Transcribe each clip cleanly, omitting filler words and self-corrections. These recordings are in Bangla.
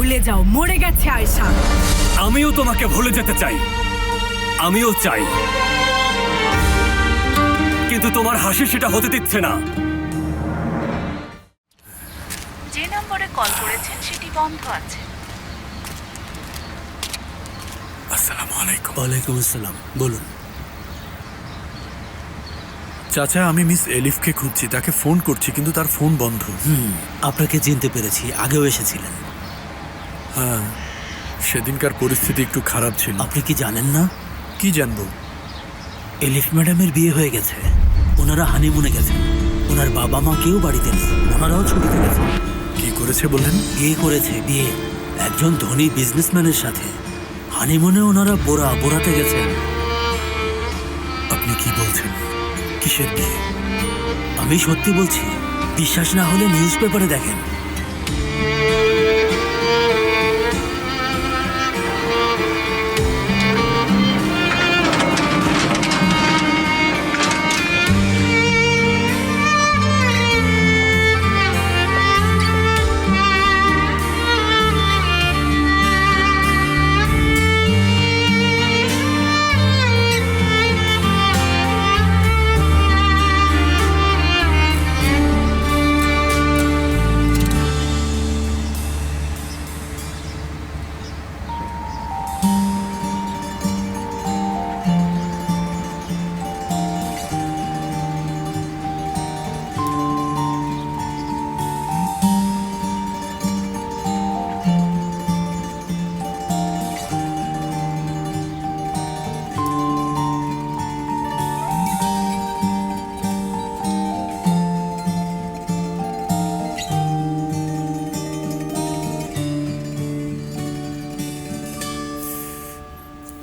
ভুলে যাও, মরে গেছে আয়েশা। আমিও তোমাকে ভুলে যেতে চাই, আমিও চাই, কিন্তু তোমার হাসি সেটা হতে দিচ্ছে না। যে নম্বরে কল করেছেন সেটি বন্ধ আছে। আসসালামু আলাইকুম। ওয়ালাইকুম আসসালাম, বলুন। চাচা, আমি মিস এলিফকে খুঁজছি, তাকে ফোন করছি কিন্তু তার ফোন বন্ধ। আপনাকে চিনতে পেরেছি, আগেও এসেছিলেন। হ্যাঁ, সেদিনকার পরিস্থিতি একটু খারাপ ছিল। আপনি কি জানেন না কি জানবো? এলিফ ম্যাডামের বিয়ে হয়ে গেছে, ওনারা হানিমুনে গেছেন, ওনার বাবা মা কেউ বাড়িতে নেই, ওনারাও ছুটিতে গেছেন। কি করেছে বললেন? বিয়ে করেছে, বিয়ে একজন ধনী বিজনেসম্যানের সাথে। হানিমুনে ওনারা বোরাতে গেছেন। আপনি কি বলছেন? কিসের বিয়ে? আমি সত্যি বলছি, বিশ্বাস না হলে নিউজ পেপারে দেখেন।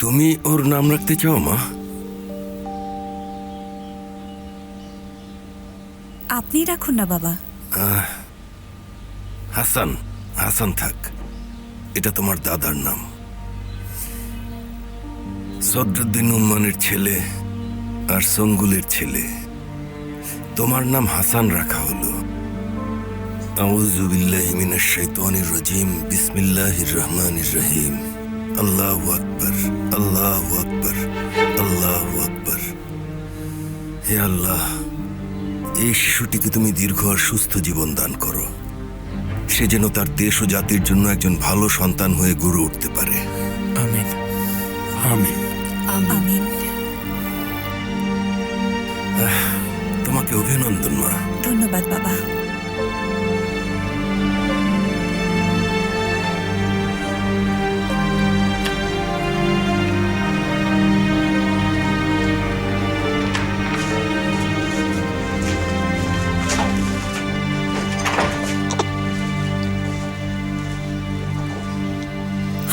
তুমি ওর নাম রাখতে চাও মা? আপনি রাখুন না বাবা। হাসান, হাসান থাক, এটা তোমার দাদার নাম। সদরুদ্দিন উম্মানের ছেলে আর সঙ্গুলের ছেলে, তোমার নাম হাসান রাখা হলো। আউযু বিল্লাহি মিনাশ শাইতানির রাজিম, বিসমিল্লাহির রহমানির রহিম। আল্লাহু আকবার, আল্লাহু আকবার, আল্লাহু আকবার। হে আল্লাহ, এই শিশুটিকে তুমি দীর্ঘ আর সুস্থ জীবন দান করো, সে যেন তার দেশ ও জাতির জন্য একজন ভালো সন্তান হয়ে গড়ে উঠতে পারে। আমিন, আমিন। আমিন। তোমাকে অভিনন্দন মা। ধন্যবাদ বাবা।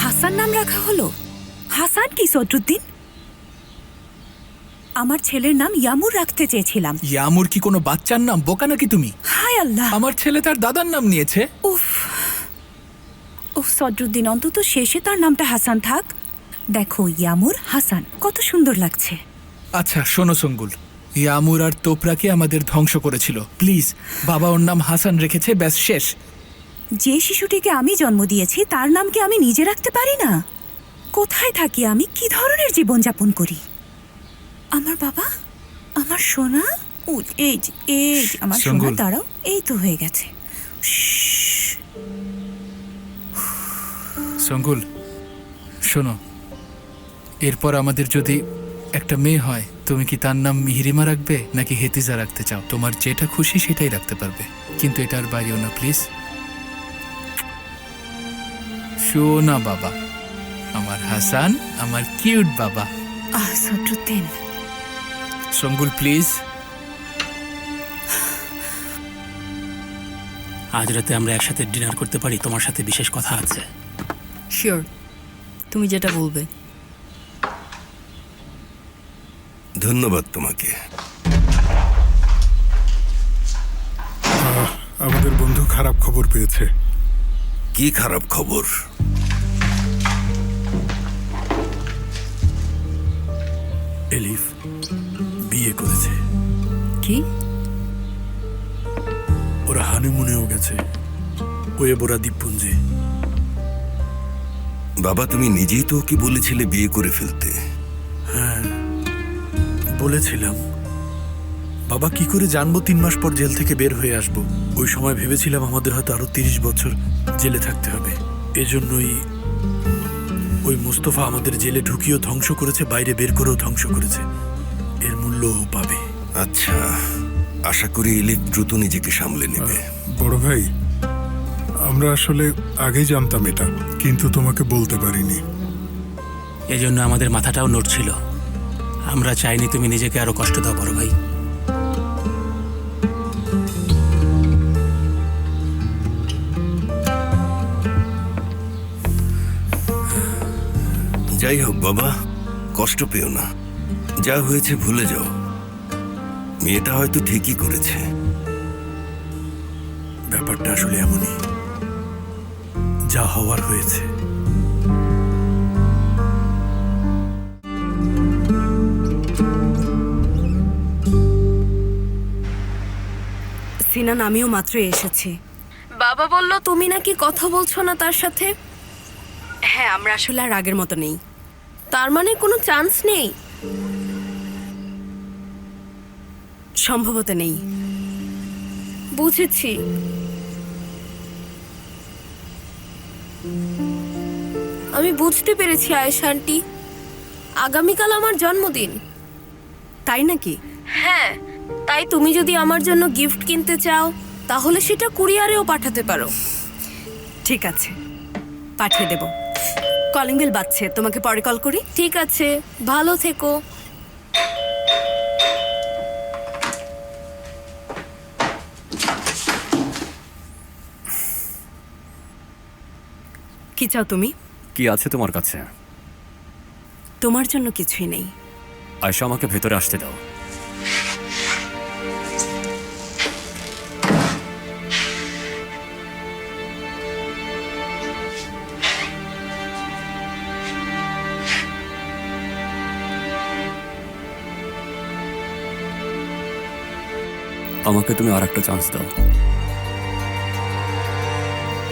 হাসান নাম রাখা হলো? হাসান কি সদরুদ্দিন? আমার ছেলের নাম ইয়ামুর রাখতে চেয়েছিলাম। ইয়ামুর কি কোনো বাচ্চার নাম? বোকা নাকি তুমি? হায় আল্লাহ! আমার ছেলে তার দাদার নাম নিয়েছে। উফ উফ, সদরুদ্দিন অন্তত শেষে তার নামটা হাসান থাক। দেখো, ইয়ামুর হাসান কত সুন্দর লাগছে। আচ্ছা শোনো সঙ্গুল, ইয়ামুর আর তোপরাকে আমাদের ধ্বংস করেছিল। প্লিজ, বাবা ওর নাম হাসান রেখেছে, ব্যাস শেষ। যে শিশুটিকে আমি জন্ম দিয়েছি তার নামকে আমি নিজে রাখতে পারি না? কোথায় থাকি আমি? কি ধরনের জীবনযাপন করি? আমার বাবা, আমার সোনা, এই যে, আমার সোনা। সঙ্গুল। দাঁড়াও, এই তো হয়ে গেছে। সঙ্গুল শোনো, এরপর আমাদের যদি একটা মেয়ে হয়, তুমি কি তার নাম মিহিরিমা রাখবে নাকি হেতিজা রাখতে চাও? তোমার যেটা খুশি সেটাই রাখতে পারবে, কিন্তু এটার বাইরেও না প্লিজ। শোনা বাবা, আমার হাসান, আমার কিউট বাবা। সদরুদ্দিন, সঙ্গুল প্লিজ। আজ রাতে আমরা একসাথে ডিনার করতে পারি? তোমার সাথে বিশেষ কথা আছে। শিওর, তুমি যেটা বলবে। ধন্যবাদ তোমাকে। আমাদের বন্ধু খারাপ খবর পেয়েছে। কি খারাপ খবর? এলিফ বিয়ে করেছে। কি? ওরা হানিমুনেও গেছে, ওয়েবোরা দ্বীপপুঞ্জে। বাবা, তুমি নিজেই তো ওকে বলেছিলে বিয়ে করে ফেলতে। বলেছিলাম। বাবা, কি করে জানবো 3 মাস পর জেল থেকে বের হয়ে আসবো? ওই সময় ভেবেছিলাম আমাদের হয়তো আরো 30 বছর জেলে থাকতে হবে। এজন্যই ওই মুস্তফা আমাদের জেলে ঢুকিয়েও ধ্বংস করেছে, বাইরে বের করেও ধ্বংস করেছে। এর মূল্য ও পাবে। আচ্ছা, আশা করি এলিফ দ্রুত নিজেকে সামলে নেবে। বড় ভাই, আমরা আসলে আগেই জানতাম এটা, কিন্তু তোমাকে বলতে পারিনি। এজন্য আমাদের মাথাটাও নড়ছিল। আমরা চাইনি তুমি নিজেকে আরো কষ্ট দাও বড় ভাই। যাই হোক বাবা, কষ্ট পেও না। যা হয়েছে ভুলে যাও। মেয়েটা হয়তো ঠিকই করেছে। ব্যাপারটা আসলে এমনই, যা হওয়ার হয়েছে। সিনান, আমিও মাত্র এসেছি। বাবা বলল তুমি নাকি কথা বলছো না তার সাথে। হ্যাঁ, আমরা আসলে আর আগের মতো নেই। তার মানে কোনো চান্স নেই? সম্ভবত নেই। বুঝেছি। আমি বুঝতে পেরেছি আয়েশা আন্টি। আগামীকাল আমার জন্মদিন। তাই নাকি? হ্যাঁ, তাই তুমি যদি আমার জন্য গিফট কিনতে চাও তাহলে সেটা কুরিয়ারেও পাঠাতে পারো। ঠিক আছে, পাঠিয়ে দেব। কলিং বেল বাজছে, তোমাকে পরে কল করি। ঠিক আছে, ভালো থেকো। কি চাও তুমি? কি আছে তোমার কাছে? তোমার জন্য কিছুই নেই। আয়শা, আমাকে ভেতরে আসতে দাও। আমাকে তুমি আর একটা চান্স দাও।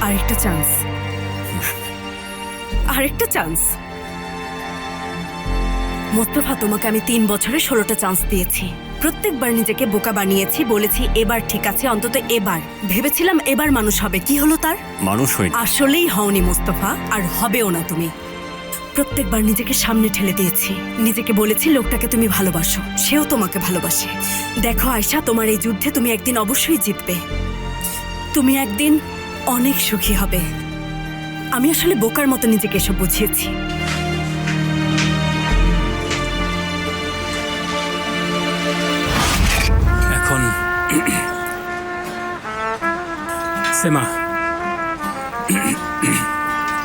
আরেকটা চান্স? আরেকটা চান্স? মোস্তফা, তোমাকে আমি 3 বছরে 16টা চান্স দিয়েছি। প্রত্যেকবার নিজেকে বোকা বানিয়েছি, বলেছি এবার ঠিক আছে, অন্তত এবার। ভেবেছিলাম এবার মানুষ হবে। কি হলো তার? মানুষ হইনি। আসলেই হওনি মোস্তফা, আর হবেও না তুমি। প্রত্যেকবার নিজেকে সামনে ঠেলে দিয়েছি, নিজেকে বলেছি লোকটাকে তুমি ভালোবাসো, সেও তোমাকে ভালোবাসে। দেখো আয়শা, তোমার এই যুদ্ধে তুমি একদিন অবশ্যই জিতবে। তুমি একদিন অনেক সুখী হবে। আমি আসলে বোকার মতো নিজেকে এসব বুঝিয়েছি। এখন সেমা,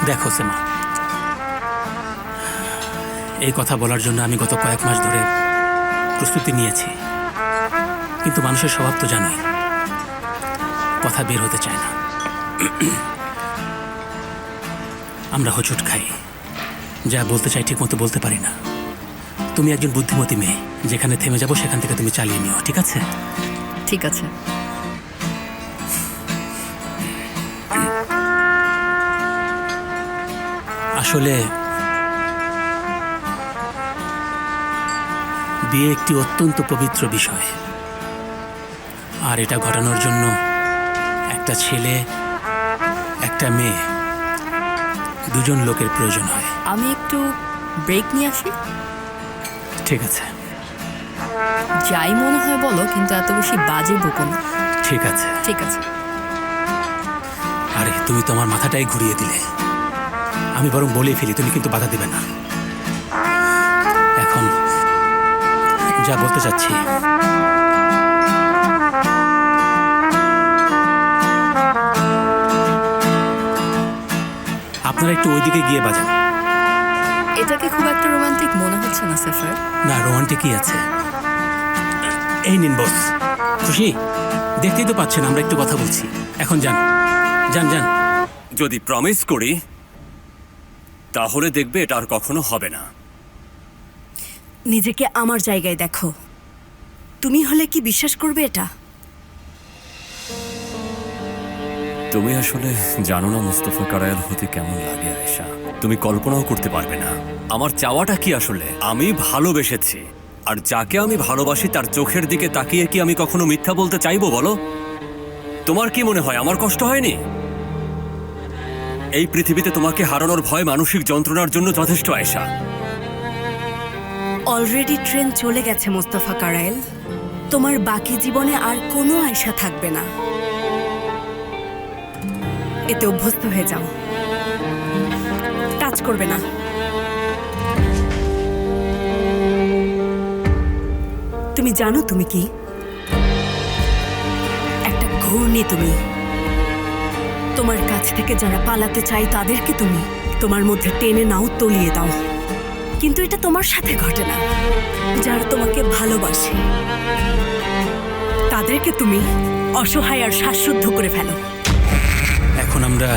দেখো সেমা, এই কথা বলার জন্য আমি গত কয়েক মাস ধরে প্রস্তুতি নিয়েছি, কিন্তু মানুষের স্বভাব তো জানোই, কথা বের হতে চায় না। আমরা হোঁচট খাই, যা বলতে চাই ঠিক মতো বলতে পারি না। তুমি একজন বুদ্ধিমতী মেয়ে, যেখানে থেমে যাবো সেখান থেকে তুমি চালিয়ে নিও, ঠিক আছে? ঠিক আছে। আসলে বিয়ে একটি অত্যন্ত পবিত্র বিষয়, আর এটা ঘটানোর জন্য একটা ছেলে, একটা মেয়ে, দুজন লোকের প্রয়োজন হয়। আমি একটু ব্রেক নিয়ে আসি। ঠিক আছে, যাই মনে হয় বলো, কিন্তু এত বেশি বাজে বকো না। ঠিক আছে। ঠিক আছে। আরে তুমি তো আমার মাথাটাই ঘুরিয়ে দিলে। আমি বরং বলেই ফেলি, তুমি কিন্তু বাধা দিবে না। এখন যা বলতে চাচ্ছি, আপনারা একটু ওইদিকে গিয়ে বাজান। এটাকে খুব একটা রোমান্টিক মনে হচ্ছে না সেফার। না, রোমান্টিকই আছে। এই নিন বস। খুশি? দেখতেই তো পাচ্ছেন আমরা একটু কথা বলছি। এখন যান যান যান। যদি প্রমিস করি তাহলে দেখবে এটা আর কখনো হবে না। নিজেকে আমার জায়গায় দেখো। তুমি হলে কি বিশ্বাস করবে এটা? তুমি আসলে জানো না মুস্তফা কারায়াল হতে কেমন লাগে আয়েশা। তুমি কল্পনাও করতে পারবে না আমার চাওয়াটা কি আসলে। আমি ভালোবেসেছি, আর যাকে আমি ভালোবাসি তার চোখের দিকে তাকিয়ে কি আমি কখনো মিথ্যা বলতে চাইবো বলো? তোমার কি মনে হয় আমার কষ্ট হয়নি? এই পৃথিবীতে তোমাকে হারানোর ভয় মানসিক যন্ত্রণার জন্য যথেষ্ট আয়েশা। অলরেডি ট্রেন চলে গেছে মোস্তফা কারায়েল। তোমার বাকি জীবনে আর কোনো আয়সা থাকবে না। এতে অভ্যস্ত হয়ে যাও, টাচ করবে না। তুমি জানো তুমি কি? একটা ঘূর্ণি তুমি। তোমার কাছ থেকে যারা পালাতে চাই তাদেরকে তুমি তোমার মধ্যে টেনে নাও, তলিয়ে দাও। কিন্তু এটা তোমার সাথে ঘটে না। যারা তোমাকে ভালোবাসে তাদেরকে তুমি অসহায় আর শ্বাসরুদ্ধ করে ফেলো। এখন আমরা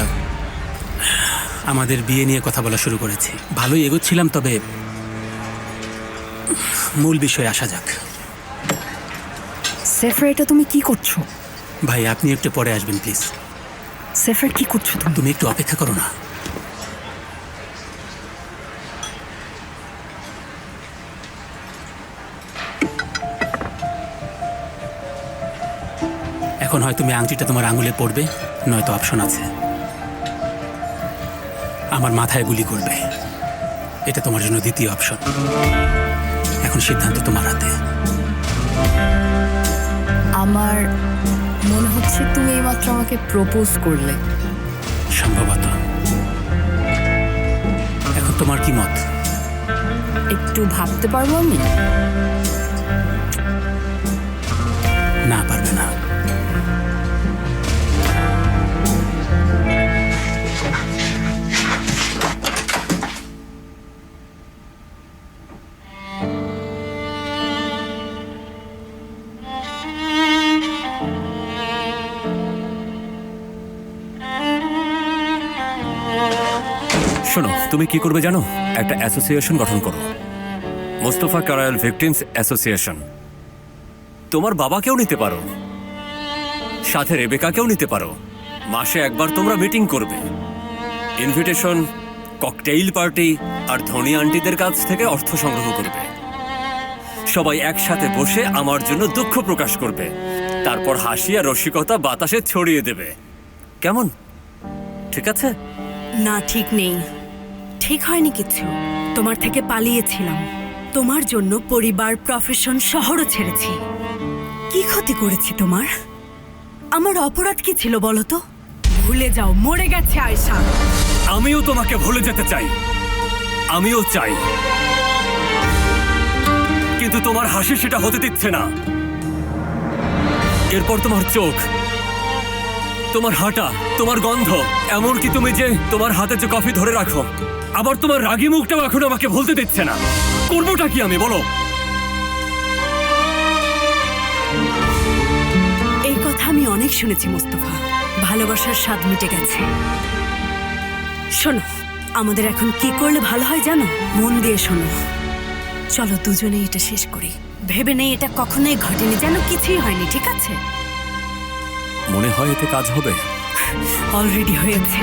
আমাদের বিয়ে নিয়ে কথা বলা শুরু করেছি। ভালোই এগোচ্ছিলাম, তবে মূল বিষয়ে আসা যাক। সেফর, এটা তুমি কি করছো? ভাই, আপনি একটু পরে আসবেন প্লিজ। সেফর, কি করছো তুমি? তুমি একটু অপেক্ষা করো না। এখন হয় তুমি আংটিটা তোমার আঙুলে পড়বে, নয়তো অপশন আছে আমার মাথায় গুলি করবে। এটা তোমার জন্য দ্বিতীয় অপশন। এখন সিদ্ধান্ত তোমার হাতে। আমার মনে হচ্ছে তুমি এইমাত্র আমাকে প্রপোজ করলে। সম্ভবত। এখন তোমার কি মত? একটু ভাবতে পারবো আমি? না, পারবে না। শোনো, তুমি কি করবে জানো? একটা অ্যাসোসিয়েশন গঠন করো, মোস্তফা কারায়াল ভিকটিমস অ্যাসোসিয়েশন। তোমার বাবাকেও নিতে পারো, সাথে রেবেকাকেও নিতে পারো। মাসে একবার তোমরা মিটিং করবে, ইনভিটেশন, ককটেইল পার্টি, আর ধনী আন্টিদের কাছ থেকে অর্থ সংগ্রহ করবে। সবাই একসাথে বসে আমার জন্য দুঃখ প্রকাশ করবে, তারপর হাসি আর রসিকতা বাতাসে ছড়িয়ে দেবে। কেমন? ঠিক আছে? না, ঠিক নেই। ঠিক হয়নি কিছু। তোমার থেকে পালিয়েছিলাম, তোমার জন্য পরিবার, প্রফেশন, শহরও ছেড়েছি। কি ক্ষতি করেছি তোমার? আমার অপরাধ কি ছিল বলো তো? ভুলে যাও, মরে গেছে আয়েশা। আমিও তোমাকে ভুলে যেতে চাই, আমিও চাই, কিন্তু তোমার হাসি সেটা হতে দিচ্ছে না। এরপর তোমার চোখ, তোমার হাঁটা, তোমার গন্ধ, এমনকি তুমি যে তোমার হাতে যে কফি ধরে রাখো, আবার তোমার রাগী মুখটাও এখন আমাকে ভুলতে দিচ্ছে না। করবোটা কি আমি, বলো? এই কথা আমি অনেক শুনেছি মোস্তফা। ভালোবাসার স্বাদ মিটে গেছে। শোনো, আমাদের এখন কি করলে ভালো হয় জানো? মন দিয়ে শোনো। চলো দুজনে এটা শেষ করি। ভেবে নেই এটা কখনোই ঘটেনি, যেন কিছুই হয়নি, ঠিক আছে? মনে হয় এতে কাজ হবে। অলরেডি হয়েছে।